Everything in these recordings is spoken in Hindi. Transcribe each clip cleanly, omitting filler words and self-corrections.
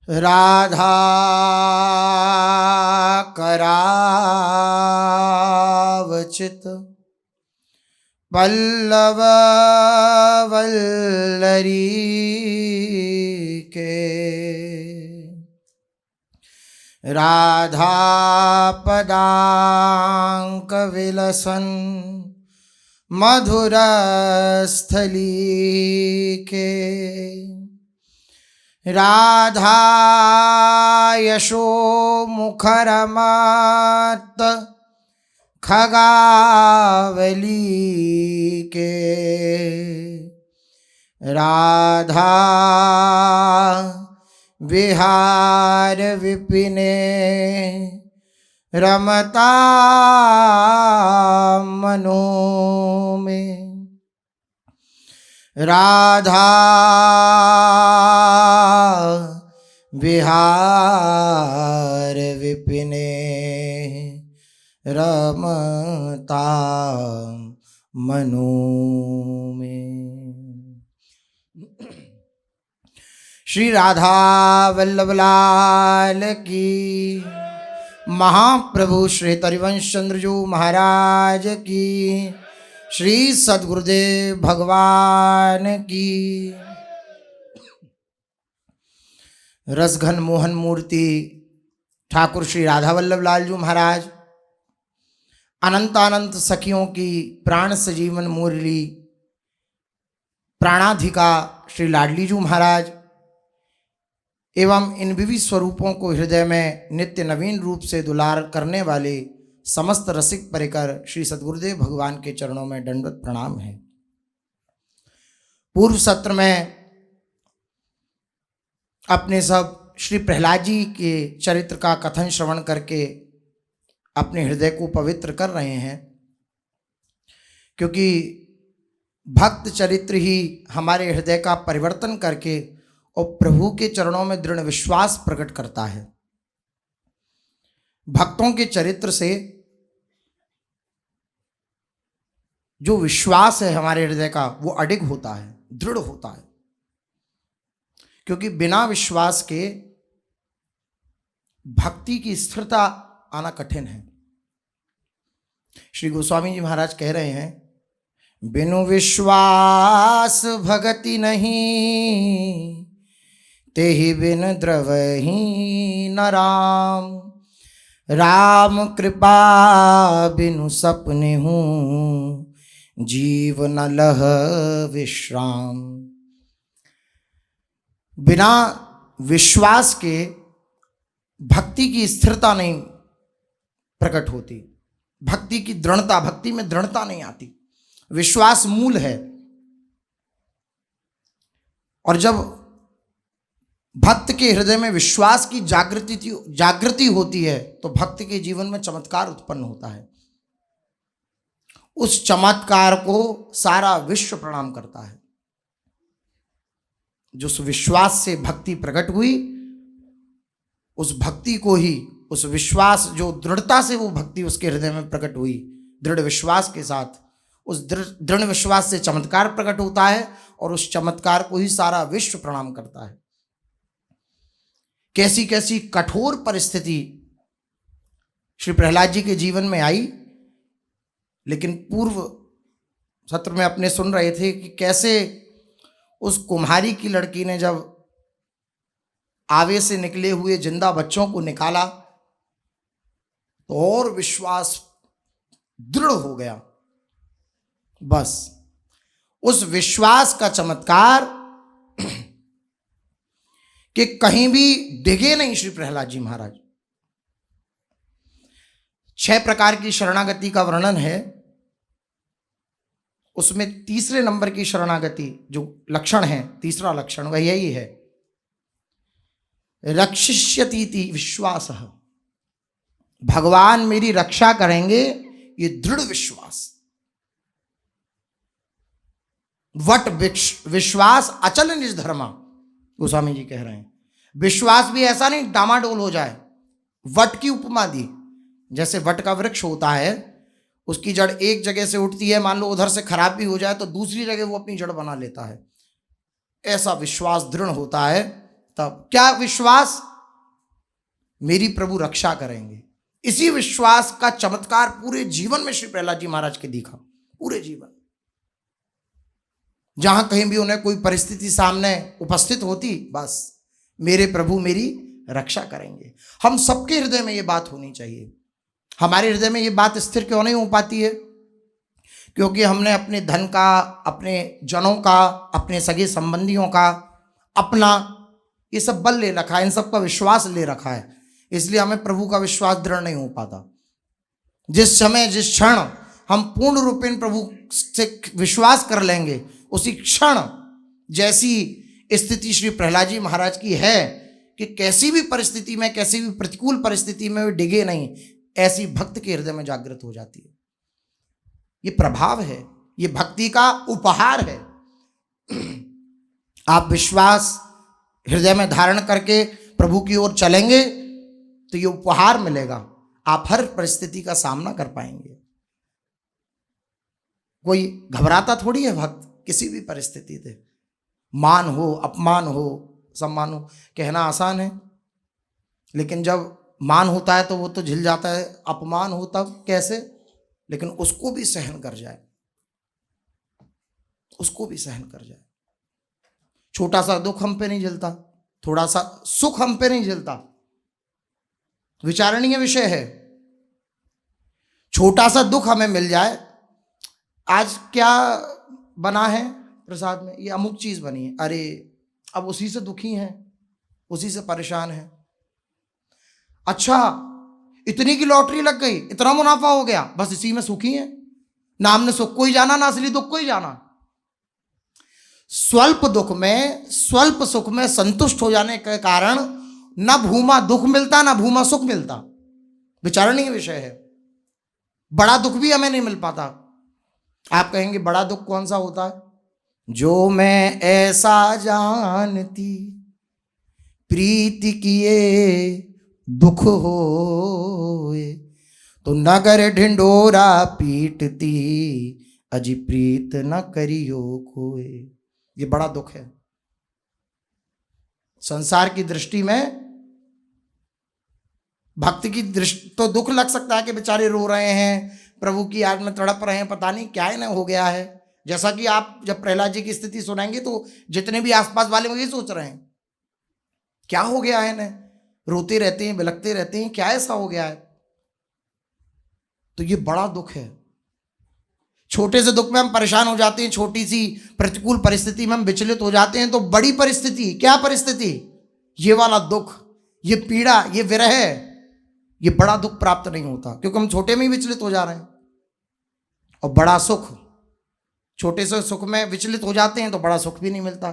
राधा करावचित पल्लव वल्लरी के राधा पदांक विलसन मधुर स्थली के राधा यशो मुखरमत खगावली के राधा विहार विपिने रमता मनो में राधा विहार विपिने रमता मनो में। श्री राधा वल्लभ लाल की, महाप्रभु श्री तरिवंश चंद्रजू महाराज की, श्री सद्गुरुदेव भगवान की। रसघन मोहन मूर्ति ठाकुर श्री राधा वल्लभ लाल जी महाराज, अनंतानंत सखियों की प्राण सजीवन मुरली प्राणाधिका श्री लाडली जी महाराज एवं इन विविध स्वरूपों को हृदय में नित्य नवीन रूप से दुलार करने वाले समस्त रसिक परिकर श्री सद्गुरुदेव भगवान के चरणों में दंडवत प्रणाम है। पूर्व सत्र में अपने सब श्री प्रहलाद जी के चरित्र का कथन श्रवण करके अपने हृदय को पवित्र कर रहे हैं, क्योंकि भक्त चरित्र ही हमारे हृदय का परिवर्तन करके और प्रभु के चरणों में दृढ़ विश्वास प्रकट करता है। भक्तों के चरित्र से जो विश्वास है हमारे हृदय का वो अडिग होता है, दृढ़ होता है, क्योंकि बिना विश्वास के भक्ति की स्थिरता आना कठिन है। श्री गोस्वामी जी महाराज कह रहे हैं, बिनु विश्वास भगति नहीं, तेहि बिन द्रवहि न राम, राम कृपा बिनु सपने हूँ, जीव न लह विश्राम। बिना विश्वास के भक्ति की स्थिरता नहीं प्रकट होती, भक्ति की दृढ़ता, भक्ति में दृढ़ता नहीं आती। विश्वास मूल है, और जब भक्त के हृदय में विश्वास की जागृति होती है तो भक्त के जीवन में चमत्कार उत्पन्न होता है। उस चमत्कार को सारा विश्व प्रणाम करता है। जो उस विश्वास से भक्ति प्रकट हुई, उस भक्ति को ही, उस विश्वास, जो दृढ़ता से वो भक्ति उसके हृदय में प्रकट हुई, दृढ़ विश्वास के साथ, उस दृढ़ विश्वास से चमत्कार प्रकट होता है और उस चमत्कार को ही सारा विश्व प्रणाम करता है। कैसी कैसी कठोर परिस्थिति श्री प्रहलाद जी के जीवन में आई, लेकिन पूर्व सत्र में अपने सुन रहे थे कि कैसे उस कुम्हारी की लड़की ने जब आवे से निकले हुए जिंदा बच्चों को निकाला तो और विश्वास दृढ़ हो गया। बस उस विश्वास का चमत्कार कि कहीं भी डिगे नहीं श्री प्रहलाद जी महाराज। 6 प्रकार की शरणागति का वर्णन है, उसमें तीसरे नंबर की शरणागति जो लक्षण है, तीसरा लक्षण वह यही है, रक्षिष्यतीति विश्वास। भगवान मेरी रक्षा करेंगे, ये दृढ़ विश्वास। वट विश्वास अचल निज धर्मा, गोस्वामी जी कह रहे हैं। विश्वास भी ऐसा नहीं डामाडोल हो जाए। वट की उपमा दी, जैसे वट का वृक्ष होता है, उसकी जड़ एक जगह से उठती है, मान लो उधर से खराब भी हो जाए तो दूसरी जगह वो अपनी जड़ बना लेता है। ऐसा विश्वास दृढ़ होता है तब क्या विश्वास, मेरी प्रभु रक्षा करेंगे। इसी विश्वास का चमत्कार पूरे जीवन में श्री प्रहलाद जी महाराज के दिखा। पूरे जीवन जहां कहीं भी उन्हें कोई परिस्थिति सामने उपस्थित होती, बस मेरे प्रभु मेरी रक्षा करेंगे। हम सबके हृदय में ये बात होनी चाहिए। हमारे हृदय में ये बात स्थिर क्यों नहीं हो पाती है? क्योंकि हमने अपने धन का, अपने जनों का, अपने सगे संबंधियों का, अपना ये सब बल ले रखा है, इन सब का विश्वास ले रखा है, इसलिए हमें प्रभु का विश्वास दृढ़ नहीं हो पाता। जिस समय, जिस क्षण हम पूर्ण रूपेण प्रभु से विश्वास कर लेंगे, उसी क्षण जैसी स्थिति श्री प्रहलाद जी महाराज की है कि कैसी भी परिस्थिति में, कैसी भी प्रतिकूल परिस्थिति में वे डिगे नहीं, ऐसी भक्त के हृदय में जागृत हो जाती है। ये प्रभाव है, ये भक्ति का उपहार है। आप विश्वास हृदय में धारण करके प्रभु की ओर चलेंगे तो ये उपहार मिलेगा, आप हर परिस्थिति का सामना कर पाएंगे। कोई घबराता थोड़ी है भक्त किसी भी परिस्थिति से, मान हो, अपमान हो, सम्मान हो, कहना आसान है, लेकिन जब मान होता है तो वो तो झिल जाता है, अपमान हो तब कैसे, लेकिन उसको भी सहन कर जाए, उसको भी सहन कर जाए। छोटा सा दुख हम पे नहीं झेलता, थोड़ा सा सुख हम पे नहीं झेलता, विचारणीय विषय है। छोटा सा दुख हमें मिल जाए, आज क्या बना है प्रसाद में, ये अमुक चीज बनी है, अरे अब उसी से दुखी हैं, उसी से परेशान हैं। अच्छा इतनी की लॉटरी लग गई, इतना मुनाफा हो गया, बस इसी में सुखी हैं, ना हमने सुख को ही जाना, ना असली दुख को ही जाना। स्वल्प दुख में, स्वल्प सुख में संतुष्ट हो जाने के कारण ना भूमा दुख मिलता, ना भूमा सुख मिलता, विचारणीय विषय है। बड़ा दुख भी हमें नहीं मिल पाता। आप कहेंगे बड़ा दुख कौन सा होता है? जो मैं ऐसा जानती प्रीति किए दुख होए, तो नगर ढिंडोरा पीटती अजी प्रीत न करियो कोए। ये बड़ा दुख है। संसार की दृष्टि में, भक्त की दृष्टि तो दुख लग सकता है कि बेचारे रो रहे हैं, प्रभु की याद में तड़प रहे हैं, पता नहीं क्या इन्हें हो गया है। जैसा कि आप जब प्रहलाद जी की स्थिति सुनाएंगे तो जितने भी आसपास वाले वही सोच रहे हैं क्या हो गया है इन्हें, रोते रहते हैं, बिलखते रहते हैं, क्या ऐसा हो गया है। तो ये बड़ा दुख है। छोटे से दुख में हम परेशान हो जाते हैं, छोटी सी प्रतिकूल परिस्थिति में हम विचलित हो जाते हैं, तो बड़ी परिस्थिति, क्या परिस्थिति, ये वाला दुख, ये पीड़ा, ये विरह, ये बड़ा दुख प्राप्त नहीं होता, क्योंकि हम छोटे में ही विचलित हो जा रहे हैं। और बड़ा सुख, छोटे से सुख में विचलित हो जाते हैं तो बड़ा सुख भी नहीं मिलता।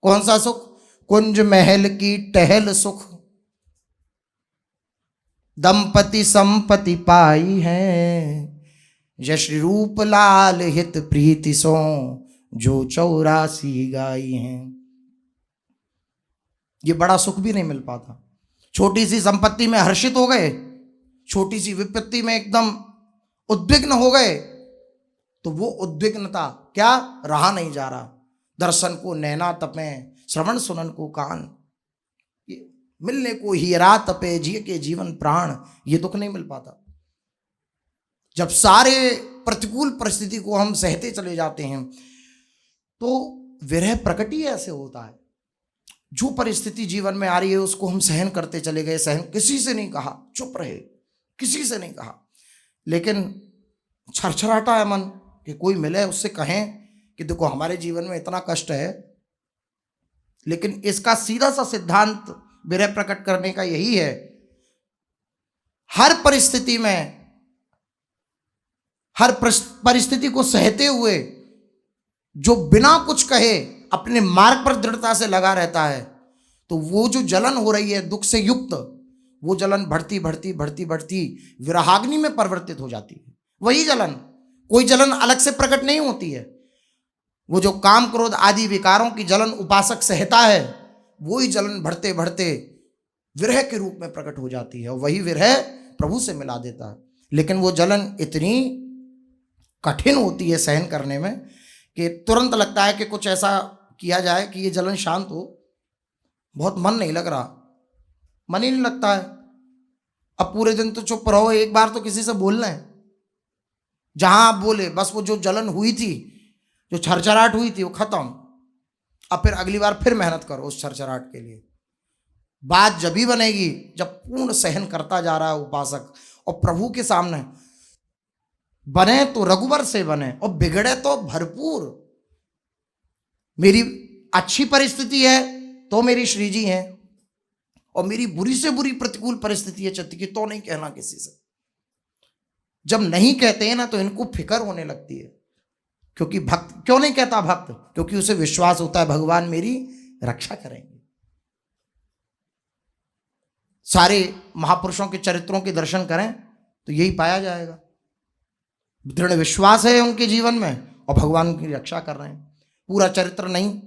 कौन सा सुख? कुंज महल की टहल सुख, दंपति संपत्ति पाई है, यश्री रूप लाल हित प्रीति सो, जो 84 गाई हैं। ये बड़ा सुख भी नहीं मिल पाता। छोटी सी संपत्ति में हर्षित हो गए, छोटी सी विपत्ति में एकदम उद्विग्न हो गए, तो वो उद्विग्नता क्या रहा नहीं जा रहा। दर्शन को नैना तपे, श्रवण सुनन को कान, ये मिलने को हीरा तपे, जिए के जीवन प्राण, ये दुख नहीं मिल पाता। जब सारे प्रतिकूल परिस्थिति को हम सहते चले जाते हैं तो विरह प्रकट ही ऐसे होता है। जो परिस्थिति जीवन में आ रही है उसको हम सहन करते चले गए, सहन किसी से नहीं कहा, चुप रहे, किसी से नहीं कहा, लेकिन छरछराता है मन कि कोई मिले उससे कहें कि देखो हमारे जीवन में इतना कष्ट है। लेकिन इसका सीधा सा सिद्धांत विरह प्रकट करने का यही है, हर परिस्थिति में, हर परिस्थिति को सहते हुए जो बिना कुछ कहे अपने मार्ग पर दृढ़ता से लगा रहता है, तो वो जो जलन हो रही है दुख से युक्त, वो जलन बढ़ती बढ़ती बढ़ती बढ़ती विरहाग्नि में परिवर्तित हो जाती है। वही जलन, कोई जलन अलग से प्रकट नहीं होती है। वो जो काम क्रोध आदि विकारों की जलन उपासक सहता है, वही जलन बढ़ते बढ़ते विरह के रूप में प्रकट हो जाती है, और वही विरह प्रभु से मिला देता है। लेकिन वो जलन इतनी कठिन होती है सहन करने में कि तुरंत लगता है कि कुछ ऐसा किया जाए कि ये जलन शांत हो, बहुत मन नहीं लग रहा, मन ही नहीं लगता है। अब पूरे दिन तो चुप रहो, एक बार तो किसी से बोलना है। जहां आप बोले बस वो जो जलन हुई थी, जो छरछराहट हुई थी, वो खत्म। अब फिर अगली बार फिर मेहनत करो उस छरछराहट के लिए। बात जब ही बनेगी जब पूर्ण सहन करता जा रहा है उपासक, और प्रभु के सामने बने तो रघुवर से बने और बिगड़े तो भरपूर। मेरी अच्छी परिस्थिति है तो मेरी श्री जी हैं, और मेरी बुरी से बुरी प्रतिकूल परिस्थिति है चित्त की, तो नहीं कहना किसी से। जब नहीं कहते हैं ना तो इनको फिक्र होने लगती है। क्योंकि भक्त क्यों नहीं कहता भक्त? क्योंकि उसे विश्वास होता है भगवान मेरी रक्षा करेंगे। सारे महापुरुषों के चरित्रों के दर्शन करें तो यही पाया जाएगा। दृढ़ विश्वास है उनके जीवन में और भगवान की रक्षा कर रहे हैं। पूरा चरित्र नहीं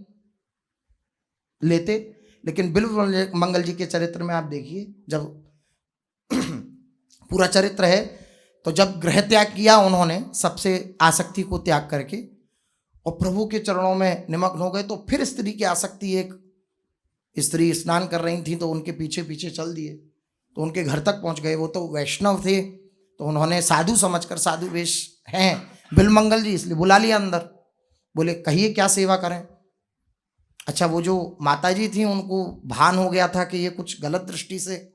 लेते, लेकिन बिल्व मंगल जी के चरित्र में आप देखिए, जब पूरा चरित्र है तो जब गृह त्याग किया उन्होंने सबसे आसक्ति को त्याग करके और प्रभु के चरणों में निमग्न हो गए, तो फिर स्त्री की आसक्ति, एक स्त्री स्नान कर रही थी तो उनके पीछे पीछे चल दिए, तो उनके घर तक पहुंच गए। वो तो वैष्णव थे, तो उन्होंने साधु समझकर, साधु वेश हैं बिल्वमंगल जी, इसलिए बुला लिया अंदर। बोले कहिए क्या सेवा करें। अच्छा, वो जो माता जी थी उनको भान हो गया था कि ये कुछ गलत दृष्टि से,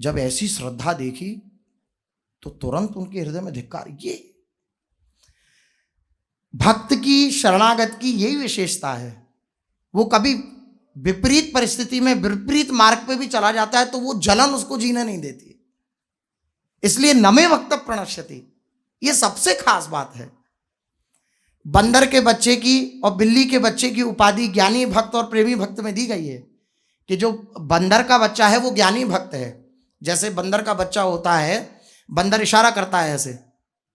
जब ऐसी श्रद्धा देखी तो तुरंत उनके हृदय में धिक्कार। ये भक्त की, शरणागत की यही विशेषता है। वो कभी विपरीत परिस्थिति में, विपरीत मार्ग पे भी चला जाता है तो वो जलन उसको जीने नहीं देती। इसलिए नमे वक्त प्रणश्यति, ये सबसे खास बात है। बंदर के बच्चे की और बिल्ली के बच्चे की उपाधि ज्ञानी भक्त और प्रेमी भक्त में दी गई है कि जो बंदर का बच्चा है वो ज्ञानी भक्त है। जैसे बंदर का बच्चा होता है, बंदर इशारा करता है ऐसे,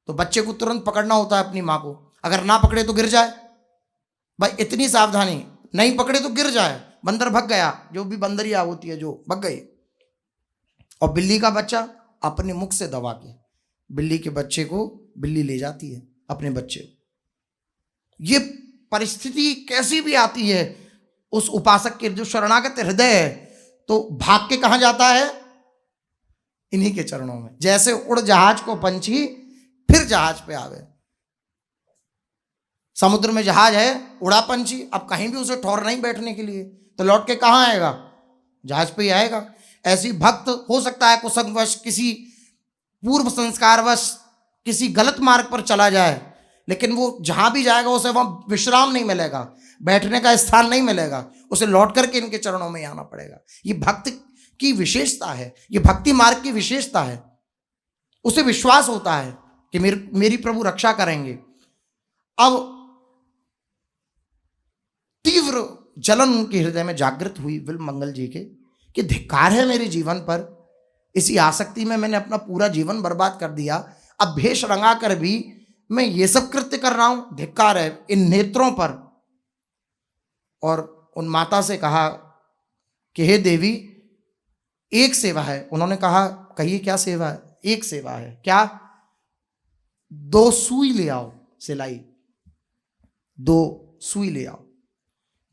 तो बच्चे को तुरंत पकड़ना होता है अपनी माँ को। अगर ना पकड़े तो गिर जाए, भाई इतनी सावधानी, नहीं पकड़े तो गिर जाए, बंदर भग गया, जो भी बंदरिया होती है जो भग गई। और बिल्ली का बच्चा अपने मुख से दबा के बिल्ली के बच्चे को बिल्ली ले जाती है, अपने बच्चे को। ये परिस्थिति कैसी भी आती है, उस उपासक के जो शरणागत हृदय है तो भाग के कहां जाता है? इन्हीं के चरणों में। जैसे उड़ जहाज को पंछी फिर जहाज पे आवे। समुद्र में जहाज है, उड़ा पंछी, अब कहीं भी उसे ठौर नहीं बैठने के लिए, तो लौट के कहां आएगा? जहाज पे ही आएगा। ऐसी भक्त हो सकता है कुसंगवश, किसी पूर्व संस्कारवश किसी गलत मार्ग पर चला जाए, लेकिन वो जहां भी जाएगा उसे वहां विश्राम नहीं मिलेगा, बैठने का स्थान नहीं मिलेगा, उसे लौट करके इनके चरणों में आना पड़ेगा। ये भक्त की विशेषता है, ये भक्ति मार्ग की विशेषता है। उसे विश्वास होता है कि मेरी प्रभु रक्षा करेंगे। अब तीव्र जलन उनके हृदय में जागृत हुई बिल्वमंगल जी के कि धिक्कार है मेरे जीवन पर, इसी आसक्ति में मैंने अपना पूरा जीवन बर्बाद कर दिया, अब भेष रंगा कर भी मैं ये सब कृत्य कर रहा हूं, धिक्कार है इन नेत्रों पर। और उन माता से कहा कि हे देवी, एक सेवा है। उन्होंने कहा कहिए क्या सेवा है? एक सेवा है। क्या? 2 सुई ले आओ, सिलाई 2 सुई ले आओ।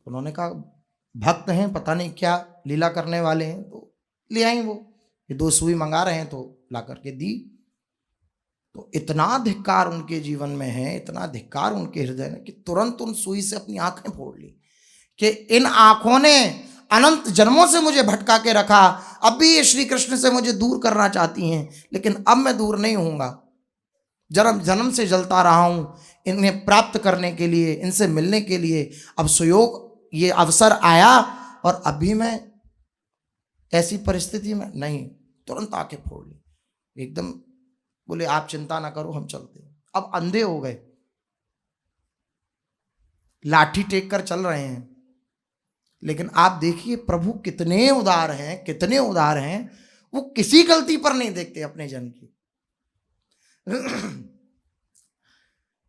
उन्होंने कहा भक्त हैं, पता नहीं क्या लीला करने वाले हैं, तो ले आई वो। ये 2 सुई मंगा रहे हैं तो ला करके दी। तो इतना धिक्कार उनके जीवन में है, इतना धिक्कार उनके हृदय में कि तुरंत उन सुई से अपनी आंखें फोड़ ली कि इन आंखों ने अनंत जन्मों से मुझे भटका के रखा, अब भी ये श्री कृष्ण से मुझे दूर करना चाहती हैं, लेकिन अब मैं दूर नहीं होऊंगा। जन्म जन्म से जलता रहा हूं इन्हें प्राप्त करने के लिए, इनसे मिलने के लिए। अब सुयोग, ये अवसर आया और अभी मैं ऐसी परिस्थिति में नहीं। तुरंत आंखें फोड़ ली एकदम। बोले आप चिंता ना करो, हम चलते हैं। अब अंधे हो गए, लाठी टेक कर चल रहे हैं। लेकिन आप देखिए प्रभु कितने उदार हैं, कितने उदार हैं। वो किसी गलती पर नहीं देखते अपने जन की।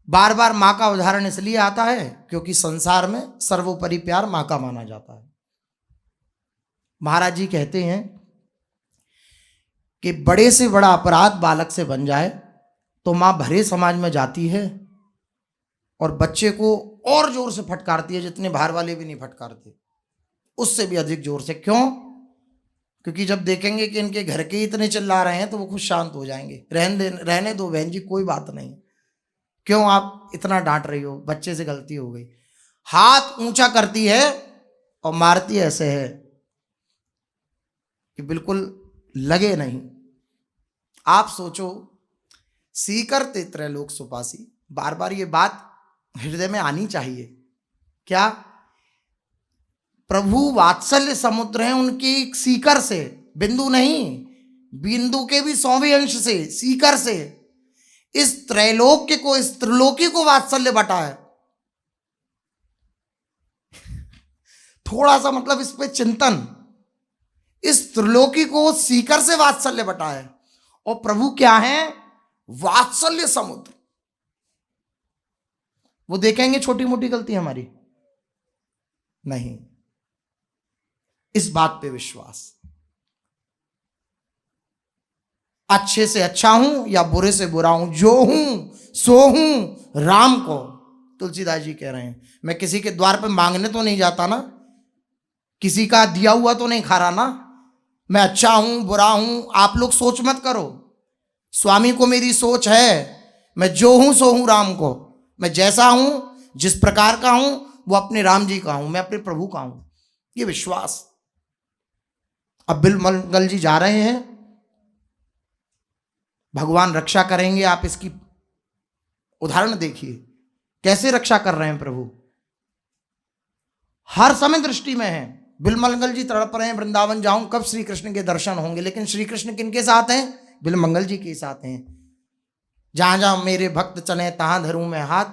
बार बार मां का उदाहरण इसलिए आता है क्योंकि संसार में सर्वोपरि प्यार मां का माना जाता है। महाराज जी कहते हैं कि बड़े से बड़ा अपराध बालक से बन जाए तो मां भरे समाज में जाती है और बच्चे को और जोर से फटकारती है, जितने बाहर वाले भी नहीं फटकारते, उससे भी अधिक जोर से। क्यों? क्योंकि जब देखेंगे कि इनके घर के इतने चिल्ला रहे हैं तो वो खुद शांत हो जाएंगे। रहने दो बहन जी, कोई बात नहीं, क्यों आप इतना डांट रही हो, बच्चे से गलती हो गई। हाथ ऊंचा करती है और मारती ऐसे है कि बिल्कुल लगे नहीं। आप सोचो, सीकर ते त्रैलोक सुपासी, बार बार ये बात हृदय में आनी चाहिए। क्या? प्रभु वात्सल्य समुद्र हैं उनके एक सीकर से, बिंदु नहीं, बिंदु के भी 100वें अंश से, सीकर से इस त्रैलोक्य को, इस त्रिलोकी को वात्सल्य बटा है। थोड़ा सा मतलब इस पे चिंतन, इस त्रिलोकी को सीकर से वात्सल्य बटा है। और प्रभु क्या है? वात्सल्य समुद्र। वो देखेंगे छोटी मोटी गलती हमारी नहीं, इस बात पे विश्वास। अच्छे से अच्छा हूं या बुरे से बुरा हूं, जो हूं सो हूं राम को। तुलसीदास जी कह रहे हैं, मैं किसी के द्वार पे मांगने तो नहीं जाता ना, किसी का दिया हुआ तो नहीं खा रहा ना। मैं अच्छा हूं बुरा हूं, आप लोग सोच मत करो। स्वामी को मेरी सोच है, मैं जो हूं सो हूं राम को। मैं जैसा हूं, जिस प्रकार का हूं, वो अपने राम जी का हूं, मैं अपने प्रभु का हूं, ये विश्वास। अब बिलमंगल जी जा रहे हैं, भगवान रक्षा करेंगे। आप इसकी उदाहरण देखिए, कैसे रक्षा कर रहे हैं प्रभु, हर समय दृष्टि में है। बिलमंगल जी तड़प रहे हैं, वृंदावन जाऊं कब श्री कृष्ण के दर्शन होंगे। लेकिन श्री कृष्ण किनके साथ हैं? बिलमंगल जी के साथ हैं। जहां जहां मेरे भक्त चले तहां धरूं मैं हाथ,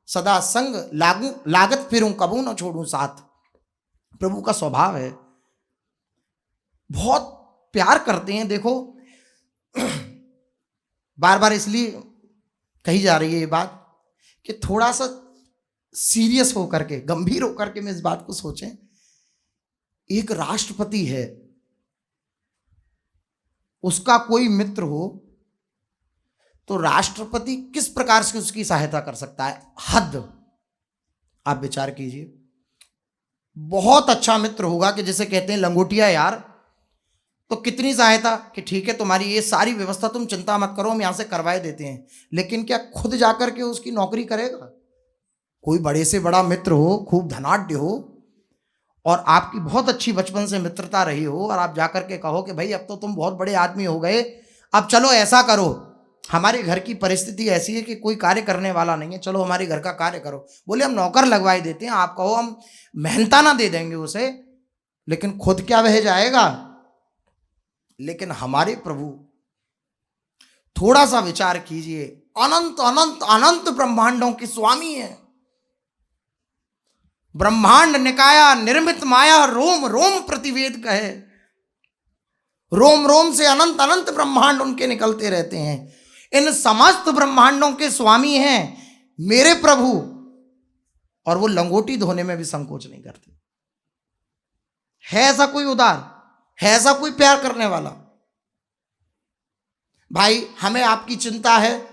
सदा संग लागू लागत फिरूं कबू न छोड़ूं साथ। प्रभु का स्वभाव है, बहुत प्यार करते हैं। देखो बार बार इसलिए कही जा रही है ये बात कि थोड़ा सा सीरियस होकर के, गंभीर होकर के में इस बात को सोचें। एक राष्ट्रपति है, उसका कोई मित्र हो तो राष्ट्रपति किस प्रकार से उसकी सहायता कर सकता है? हद। आप विचार कीजिए, बहुत अच्छा मित्र होगा कि जैसे कहते हैं लंगोटिया यार, तो कितनी सहायता कि ठीक है तुम्हारी ये सारी व्यवस्था तुम चिंता मत करो, हम यहां से करवाए देते हैं। लेकिन क्या खुद जाकर के उसकी नौकरी करेगा? कोई बड़े से बड़ा मित्र हो, खूब धनाढ्य हो, और आपकी बहुत अच्छी बचपन से मित्रता रही हो, और आप जाकर के कहो कि भाई अब तो तुम बहुत बड़े आदमी हो गए, अब चलो ऐसा करो, हमारे घर की परिस्थिति ऐसी है कि कोई कार्य करने वाला नहीं है, चलो हमारे घर का कार्य करो। बोले हम नौकर लगवाए देते हैं, आप कहो हम मेहनताना दे देंगे उसे, लेकिन खुद क्या वह जाएगा? लेकिन हमारे प्रभु, थोड़ा सा विचार कीजिए, अनंत अनंत अनंत ब्रह्मांडों के स्वामी हैं। ब्रह्मांड निकाया निर्मित माया, रोम रोम प्रतिवेद कहे। रोम रोम से अनंत अनंत ब्रह्मांड उनके निकलते रहते हैं। इन समस्त ब्रह्मांडों के स्वामी हैं मेरे प्रभु, और वो लंगोटी धोने में भी संकोच नहीं करते। है ऐसा कोई उदार, है ऐसा कोई प्यार करने वाला? भाई हमें आपकी चिंता है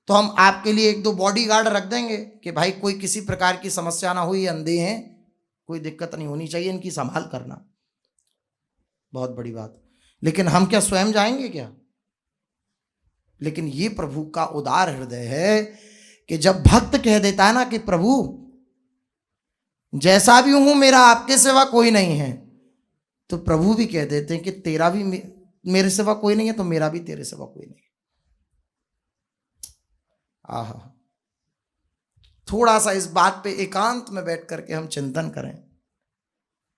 तो हम आपके लिए एक दो बॉडीगार्ड रख देंगे कि भाई कोई किसी प्रकार की समस्या ना हो, ये अंधे हैं, कोई दिक्कत नहीं होनी चाहिए, इनकी संभाल करना, बहुत बड़ी बात। लेकिन हम क्या स्वयं जाएंगे क्या? लेकिन ये प्रभु का उदार हृदय है कि जब भक्त कह देता है ना कि प्रभु जैसा भी हूं मेरा आपके सिवा कोई नहीं है, तो प्रभु भी कह देते हैं कि तेरा भी मेरे सिवा कोई नहीं है, तो मेरा भी तेरे सिवा कोई नहीं है। आहा, थोड़ा सा इस बात पे एकांत में बैठ करके हम चिंतन करें।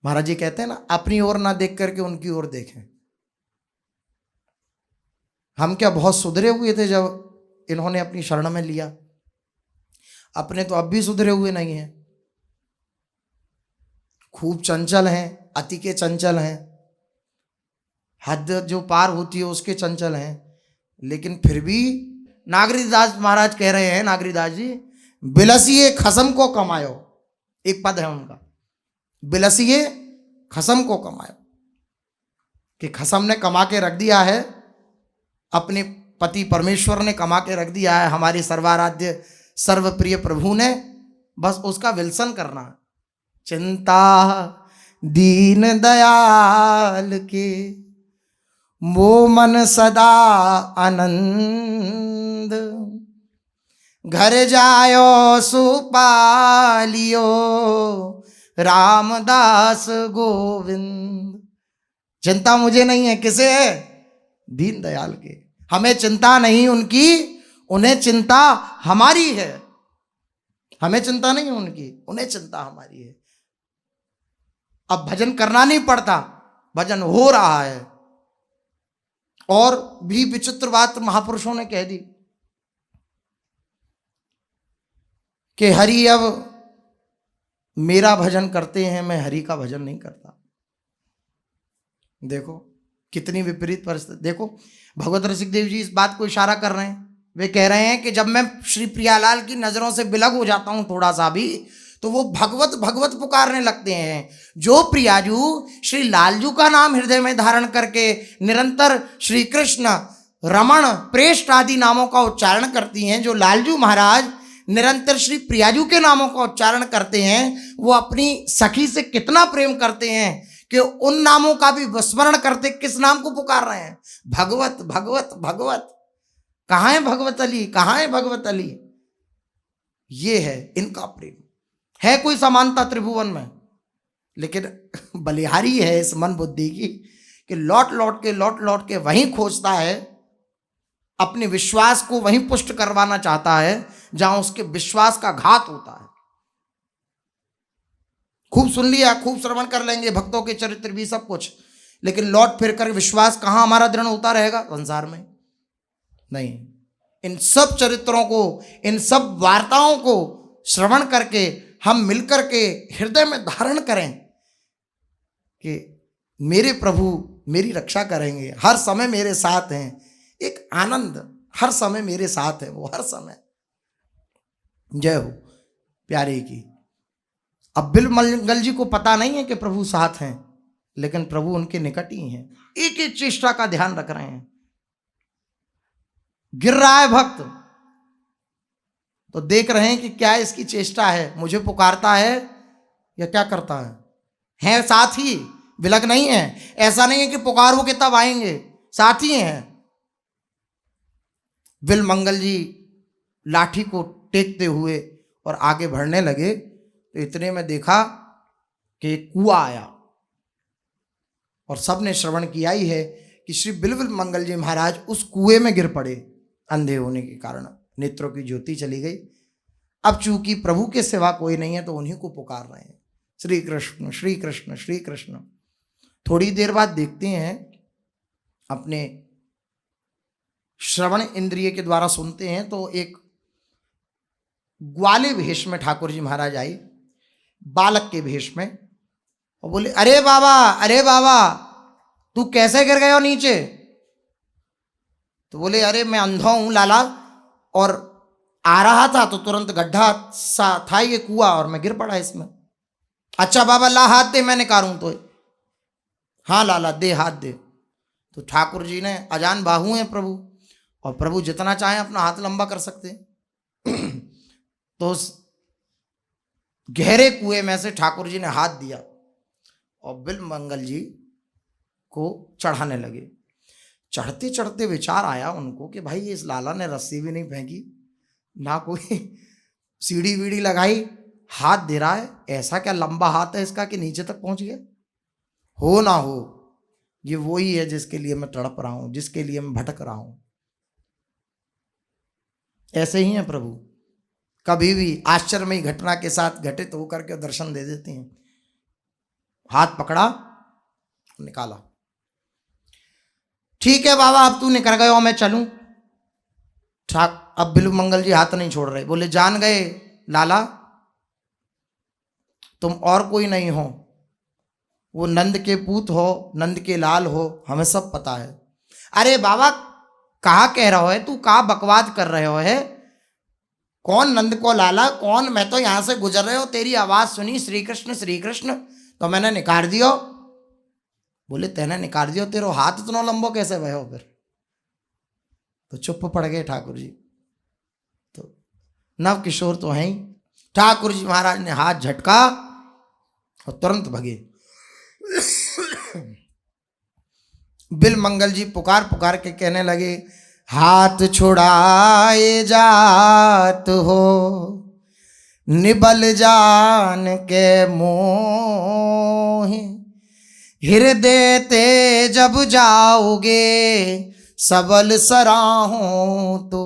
महाराज जी कहते हैं ना, अपनी ओर ना देख करके उनकी ओर देखें। हम क्या बहुत सुधरे हुए थे जब इन्होंने अपनी शरण में लिया? अपने तो अब भी सुधरे हुए नहीं हैं, खूब चंचल हैं, अति के चंचल हैं, हद जो पार होती है उसके चंचल हैं। लेकिन फिर भी नागरीदास महाराज कह रहे हैं, नागरीदास जी, बिलसिए खसम को कमायो, एक पद है उनका, बिलसिए खसम को कमायो, कि खसम ने कमा के रख दिया है, अपने पति परमेश्वर ने कमा के रख दिया है, हमारे सर्वाराध्य सर्वप्रिय प्रभु ने बस उसका विल्सन करना। चिंता दीन दयाल के, वो मन सदा आनंद, घर जायो सुपालियो रामदास गोविंद। चिंता मुझे नहीं है, किसे है? दीन दयाल के। हमें चिंता नहीं उनकी, उन्हें चिंता हमारी है। हमें चिंता नहीं उनकी, उन्हें चिंता हमारी है। अब भजन करना नहीं पड़ता, भजन हो रहा है। और भी विचित्र बात महापुरुषों ने कह दी कि हरि अब मेरा भजन करते हैं, मैं हरि का भजन नहीं करता। देखो कितनी विपरीत परिस्थिति। देखो भगवत रसिकदेव जी इस बात को इशारा कर रहे हैं। वे कह रहे हैं कि जब मैं श्री प्रियालाल की नजरों से बिलग हो जाता हूं थोड़ा सा भी, तो वो भगवत भगवत पुकारने लगते हैं। जो प्रियाजू श्री लालजू का नाम हृदय में धारण करके निरंतर श्री कृष्ण, रमण, प्रेष्ठ आदि नामों का उच्चारण करती हैं, जो लालजू महाराज निरंतर श्री प्रियाजू के नामों का उच्चारण करते हैं, वो अपनी सखी से कितना प्रेम करते हैं कि उन नामों का भी विस्मरण करते किस नाम को पुकार रहे हैं? भगवत भगवत भगवत। कहाँ है भगवत अली, कहाँ है भगवत अली? ये है इनका प्रेम। है कोई समानता त्रिभुवन में? लेकिन बलिहारी है इस मन बुद्धि की कि लौट लौट के वहीं खोजता है, अपने विश्वास को वहीं पुष्ट करवाना चाहता है जहां उसके विश्वास का घात होता है। खूब सुन लिया, खूब श्रवण कर लेंगे, भक्तों के चरित्र भी सब कुछ, लेकिन लौट फिर कर विश्वास कहां हमारा दृढ़ होता रहेगा? संसार में नहीं। इन सब चरित्रों को, इन सब वार्ताओं को श्रवण करके हम मिलकर के हृदय में धारण करें कि मेरे प्रभु मेरी रक्षा करेंगे, हर समय मेरे साथ हैं। एक आनंद हर समय मेरे साथ है, वो हर समय। जय हो प्यारे की। अब बिल मंगल जी को पता नहीं है कि प्रभु साथ हैं, लेकिन प्रभु उनके निकट ही हैं। एक एक चेष्टा का ध्यान रख रहे हैं। गिर रहा है भक्त तो देख रहे हैं कि क्या इसकी चेष्टा है, मुझे पुकारता है या क्या करता है साथ ही, विलग नहीं है। ऐसा नहीं है कि पुकारोगे तब आएंगे, साथ ही हैं। बिल मंगल जी लाठी को टेकते हुए और आगे बढ़ने लगे तो इतने में देखा कि एक कुआं आया और सबने श्रवण किया ही है कि श्री बिल्वल मंगल जी महाराज उस कुएं में गिर पड़े। अंधे होने के कारण नेत्रों की ज्योति चली गई। अब चूंकि प्रभु के सिवा कोई नहीं है तो उन्हीं को पुकार रहे हैं, श्री कृष्ण श्री कृष्ण श्री कृष्ण। थोड़ी देर बाद देखते हैं, अपने श्रवण इंद्रिय के द्वारा सुनते हैं तो एक ग्वाले भेष में ठाकुर जी महाराज आई, बालक के भेष में, और बोले अरे बाबा तू कैसे गिर गए हो नीचे? तो बोले अरे मैं अंधा हूं लाला, और आ रहा था तो तुरंत गड्ढा सा था ये कुआं और मैं गिर पड़ा इसमें। अच्छा बाबा ला हाथ दे, मैं निकालूं तो? हाँ लाला दे हाथ दे। तो ठाकुर जी ने, अजान बाहु हैं प्रभु, और प्रभु जितना चाहे अपना हाथ लंबा कर सकते हैं। तो उस गहरे कुएं में से ठाकुर जी ने हाथ दिया और बिल मंगल जी को चढ़ाने लगे। चढ़ते चढ़ते विचार आया उनको कि भाई इस लाला ने रस्सी भी नहीं फेंकी, ना कोई सीढ़ी वीढ़ी लगाई, हाथ दे रहा है। ऐसा क्या लंबा हाथ है इसका कि नीचे तक पहुंच गया? हो ना हो ये वही है जिसके लिए मैं तड़प रहा हूं, जिसके लिए मैं भटक रहा हूं। ऐसे ही है प्रभु, कभी भी आश्चर्यमयी घटना के साथ घटित होकर के दर्शन दे देते हैं। हाथ पकड़ा, निकाला, ठीक है बाबा अब तू निकल गए हो, मैं चलूं? अब बिल्व मंगल जी हाथ नहीं छोड़ रहे, बोले जान गए लाला तुम और कोई नहीं हो, वो नंद के पूत हो, नंद के लाल हो, हमें सब पता है। अरे बाबा कहा कह रहा है तू, कहा बकवाद कर रहे हो है? कौन नंद को लाला कौन? मैं तो यहां से गुजर रहे हो, तेरी आवाज सुनी श्री कृष्ण तो मैंने निकाल दियो। बोले तेने निकाल दियो, तेरो हाथ इतना लंबो कैसे भयो? फिर तो चुप पड़ गए ठाकुर जी। तो नव किशोर तो हैं ही। ठाकुर जी महाराज ने हाथ झटका और तुरंत भगे। बिल मंगल जी पुकार पुकार के कहने लगे, हाथ छुड़ाए जात हो निबल जान के मोह, हृदय ते जब जाओगे सबल सराहों तो।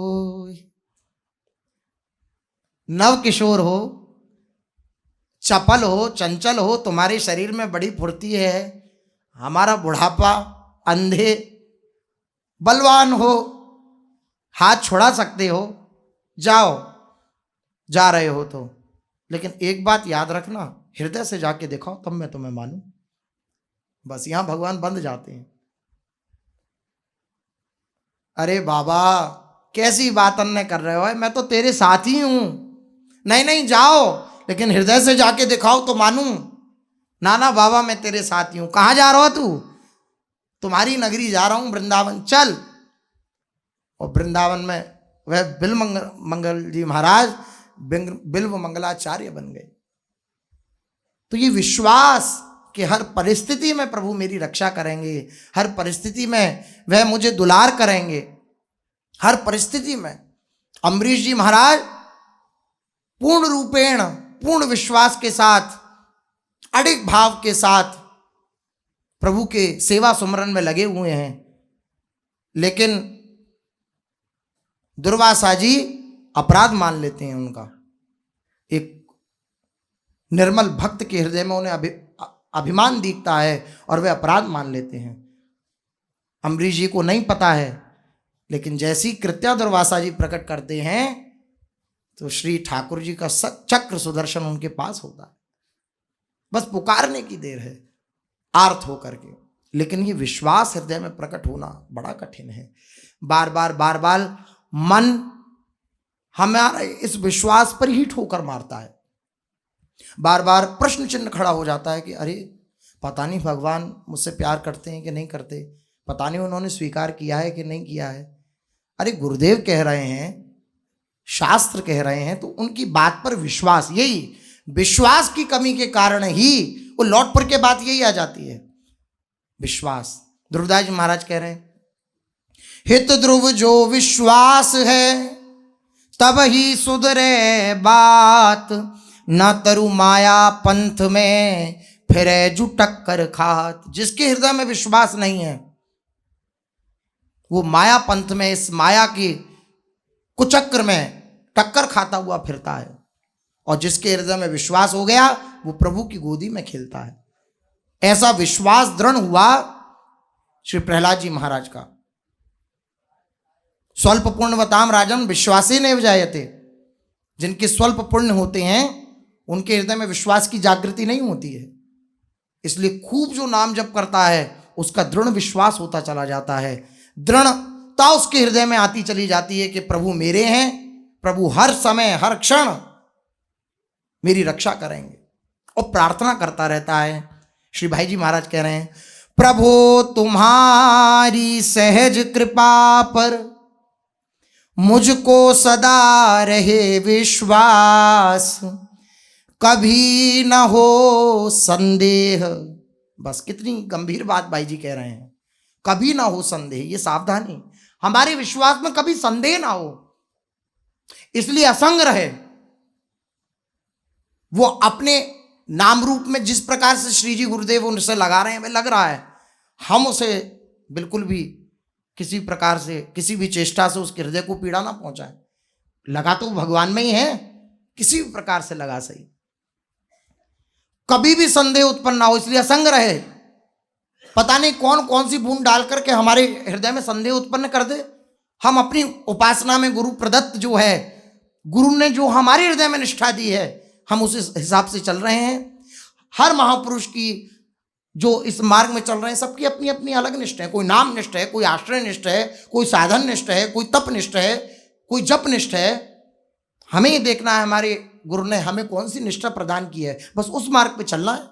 नव किशोर हो, चपल हो, चंचल हो, तुम्हारे शरीर में बड़ी फुर्ती है, हमारा बुढ़ापा, अंधे, बलवान हो, हाथ छुड़ा सकते हो, जाओ, जा रहे हो तो। लेकिन एक बात याद रखना, हृदय से जाके दिखाओ तब मैं तुम्हें मानूं। बस यहां भगवान बंद जाते हैं। अरे बाबा कैसी बात अन्य कर रहे हो, मैं तो तेरे साथ ही हूं। नहीं नहीं जाओ, लेकिन हृदय से जाके दिखाओ तो मानूं। ना ना बाबा मैं तेरे साथ ही हूं। कहां जा रहा हो तू? तुम्हारी नगरी जा रहा हूं, वृंदावन, चल। और वृंदावन में वह बिल मंगल जी महाराज बिल्व मंगलाचार्य बन गए। तो ये विश्वास कि हर परिस्थिति में प्रभु मेरी रक्षा करेंगे, हर परिस्थिति में वह मुझे दुलार करेंगे, हर परिस्थिति में। अम्बरीश जी महाराज पूर्ण रूपेण, पूर्ण विश्वास के साथ, अडिग भाव के साथ प्रभु के सेवा सुमरन में लगे हुए हैं। लेकिन दुर्वासा जी अपराध मान लेते हैं उनका। एक निर्मल भक्त के हृदय में उन्हें अभिमान दिखता है और वे अपराध मान लेते हैं। अम्बरीश जी को नहीं पता है, लेकिन जैसी कृत्या दुर्वासा जी प्रकट करते हैं तो श्री ठाकुर जी का चक्र सुदर्शन उनके पास होता है। बस पुकारने की देर है, आर्त होकर के। लेकिन ये विश्वास हृदय में प्रकट होना बड़ा कठिन है। बार बार मन हमारे इस विश्वास पर ही ठोकर मारता है। बार बार प्रश्न चिन्ह खड़ा हो जाता है कि अरे पता नहीं भगवान मुझसे प्यार करते हैं कि नहीं करते, पता नहीं उन्होंने स्वीकार किया है कि नहीं किया है। अरे गुरुदेव कह रहे हैं, शास्त्र कह रहे हैं, तो उनकी बात पर विश्वास, यही विश्वास की कमी के कारण ही वो लौट पर के बात यही आ जाती है, विश्वास। ध्रुवदास जी महाराज कह रहे हैं, हित ध्रुव जो विश्वास है तब ही सुधरे बात, न तरु माया पंथ में फिरे जु टक्कर खात। जिसके हृदय में विश्वास नहीं है वो माया पंथ में, इस माया की कुचक्र में टक्कर खाता हुआ फिरता है। और जिसके हृदय में विश्वास हो गया वो प्रभु की गोदी में खेलता है। ऐसा विश्वास दृढ़ हुआ श्री प्रहलाद जी महाराज का। स्वल्प पुण्यवताम राजन विश्वासी नैव जायते। जिनके स्वल्प पुण्य होते हैं उनके हृदय में विश्वास की जागृति नहीं होती है। इसलिए खूब जो नाम जप करता है उसका दृढ़ विश्वास होता चला जाता है, दृढ़ता उसके हृदय में आती चली जाती है कि प्रभु मेरे हैं, प्रभु हर समय हर क्षण मेरी रक्षा करेंगे। और प्रार्थना करता रहता है। श्री भाई जी महाराज कह रहे हैं, प्रभु तुम्हारी सहज कृपा पर मुझको सदा रहे विश्वास, कभी न हो संदेह। बस कितनी गंभीर बात भाई जी कह रहे हैं, कभी ना हो संदेह। ये सावधानी, हमारे विश्वास में कभी संदेह ना हो, इसलिए असंग रहे। वो अपने नाम रूप में जिस प्रकार से श्री जी गुरुदेव उनसे लगा रहे हैं, वह लग रहा है। हम उसे बिल्कुल भी किसी प्रकार से, किसी भी चेष्टा से उसके हृदय को पीड़ा ना पहुंचाए। लगा तो भगवान में ही है, किसी भी प्रकार से लगा सही, कभी भी संदेह उत्पन्न ना हो, इसलिए असंग रहे। पता नहीं कौन कौन सी बूंद डाल करके हमारे हृदय में संदेह उत्पन्न कर दे। हम अपनी उपासना में गुरु प्रदत्त जो है, गुरु ने जो हमारे हृदय में निष्ठा दी है, हम उस हिसाब से चल रहे हैं। हर महापुरुष की जो इस मार्ग में चल रहे हैं, सबकी अपनी अपनी अलग निष्ठा है। कोई नाम निष्ठ है, कोई आश्रय निष्ठ है, कोई साधन निष्ठ है, कोई तप निष्ठ है, कोई जप निष्ठ है। हमें ये देखना है हमारे गुरु ने हमें कौन सी निष्ठा प्रदान की है, बस उस मार्ग पे चलना है,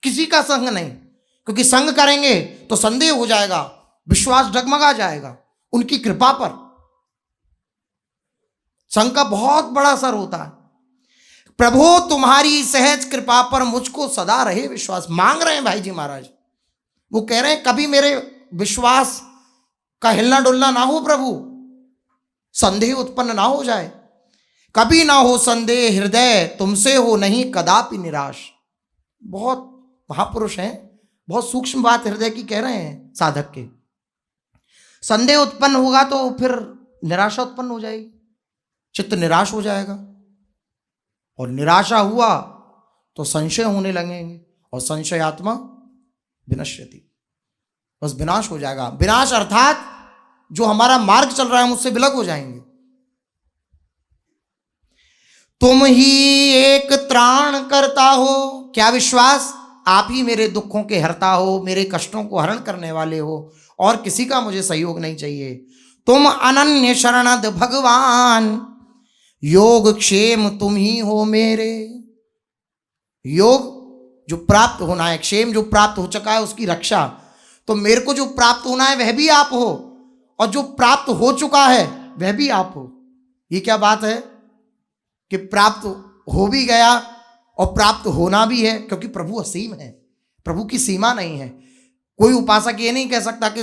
किसी का संग नहीं। क्योंकि संग करेंगे तो संदेह हो जाएगा, विश्वास डगमगा जाएगा उनकी कृपा पर। संघ का बहुत बड़ा असर होता है। प्रभु तुम्हारी सहज कृपा पर मुझको सदा रहे विश्वास, मांग रहे हैं भाई जी महाराज। वो कह रहे हैं कभी मेरे विश्वास का हिलना डुलना ना हो प्रभु, संदेह उत्पन्न ना हो जाए, कभी ना हो संदेह हृदय तुमसे हो नहीं कदापि निराश। बहुत महापुरुष हैं, बहुत सूक्ष्म बात हृदय की कह रहे हैं साधक के। संदेह उत्पन्न होगा तो फिर निराशा उत्पन्न हो जाएगी, चित्त निराश हो जाएगा, और निराशा हुआ तो संशय होने लगेंगे, और संशय आत्मा विनश्यति, बस विनाश हो जाएगा। विनाश अर्थात जो हमारा मार्ग चल रहा है हम उससे विलग हो जाएंगे। तुम ही एक त्राण करता हो, क्या विश्वास, आप ही मेरे दुखों के हरता हो, मेरे कष्टों को हरण करने वाले हो, और किसी का मुझे सहयोग नहीं चाहिए। तुम अनन्य शरणद भगवान, योग क्षेम तुम ही हो मेरे। योग जो प्राप्त होना है, क्षेम जो प्राप्त हो चुका है उसकी रक्षा, तो मेरे को जो प्राप्त होना है वह भी आप हो, और जो प्राप्त हो चुका है वह भी आप हो। ये क्या बात है कि प्राप्त हो भी गया और प्राप्त होना भी है, क्योंकि प्रभु असीम है, प्रभु की सीमा नहीं है। कोई उपासक ये नहीं कह सकता कि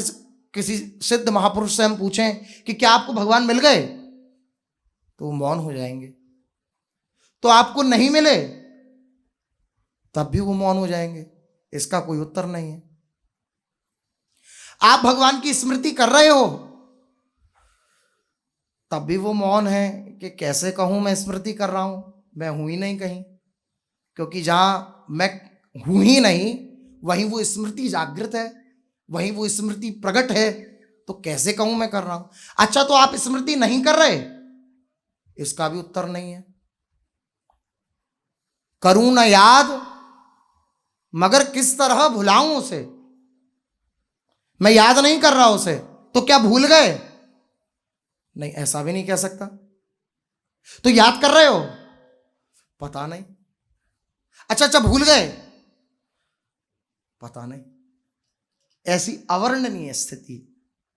किसी सिद्ध महापुरुष से हम पूछें कि क्या आपको भगवान मिल गए, तो वो मौन हो जाएंगे। तो आपको नहीं मिले तब भी वो मौन हो जाएंगे, इसका कोई उत्तर नहीं है। आप भगवान की स्मृति कर रहे हो तब भी वो मौन है कि कैसे कहूं मैं स्मृति कर रहा हूं, मैं हूं ही नहीं कहीं, क्योंकि जहां मैं हूं ही नहीं वहीं वो स्मृति जागृत है, वहीं वो स्मृति प्रकट है, तो कैसे कहूं मैं कर रहा हूं। अच्छा, तो आप स्मृति नहीं कर रहे, इसका भी उत्तर नहीं है। करूं न याद मगर किस तरह भुलाऊं उसे, मैं याद नहीं कर रहा उसे, तो क्या भूल गए, नहीं ऐसा भी नहीं कह सकता। तो याद कर रहे हो, पता नहीं। अच्छा भूल गए, पता नहीं। ऐसी अवर्णनीय स्थिति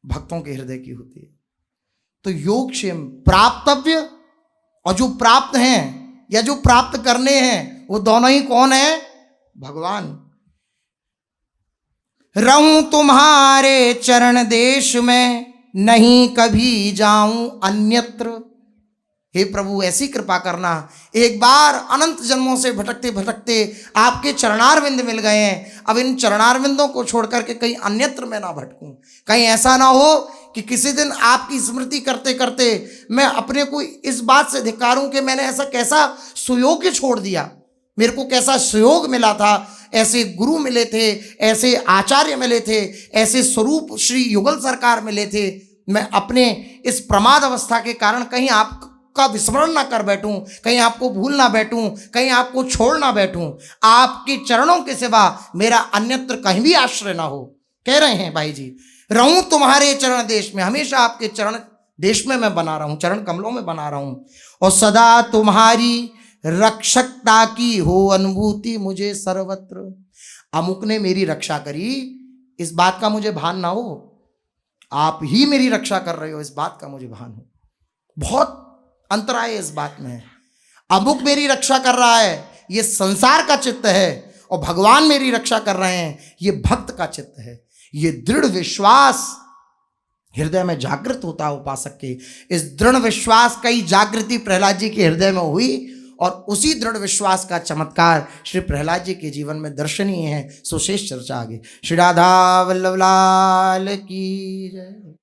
भक्तों के हृदय की होती है। तो योगक्षेम प्राप्तव्य और जो प्राप्त हैं या जो प्राप्त करने हैं वो दोनों ही कौन है, भगवान। रहूं तुम्हारे चरण देश में, नहीं कभी जाऊं अन्यत्र। हे प्रभु ऐसी कृपा करना, एक बार अनंत जन्मों से भटकते भटकते आपके चरणारविंद मिल गए हैं, अब इन चरणारविंदों को छोड़ करके कहीं अन्यत्र मैं ना भटकूं। कहीं ऐसा ना हो कि किसी दिन आपकी स्मृति करते करते मैं अपने को इस बात से धिक्कारूं कि मैंने ऐसा कैसा सुयोग छोड़ दिया, मेरे को कैसा सुयोग मिला था, ऐसे गुरु मिले थे, ऐसे आचार्य मिले थे, ऐसे स्वरूप श्री युगल सरकार मिले थे, मैं अपने इस प्रमाद अवस्था के कारण कहीं आपका विस्मरण ना कर बैठूं, कहीं आपको भूल ना बैठूं, कहीं आपको छोड़ ना बैठूं। आपके चरणों के सिवा मेरा अन्यत्र कहीं भी आश्रय ना हो। कह रहे हैं भाई जी, रहूं तुम्हारे चरण देश में, हमेशा आपके चरण देश में मैं बना रहा हूं, चरण कमलों में बना रहा हूं, और सदा तुम्हारी रक्षकता की हो अनुभूति मुझे सर्वत्र। अमुक ने मेरी रक्षा करी इस बात का मुझे भान ना हो, आप ही मेरी रक्षा कर रहे हो इस बात का मुझे भान हो। बहुत अंतराय इस बात में है। अमुक मेरी रक्षा कर रहा है ये संसार का चित्त है, और भगवान मेरी रक्षा कर रहे हैं ये भक्त का चित्त है। ये दृढ़ विश्वास हृदय में जागृत होता है उपासक के। इस दृढ़ विश्वास का ही जागृति प्रहलाद जी के हृदय में हुई, और उसी दृढ़ विश्वास का चमत्कार श्री प्रहलाद जी के जीवन में दर्शनीय है। सो शेष चर्चा आगे। श्री राधा वल्लभ लाल की जय।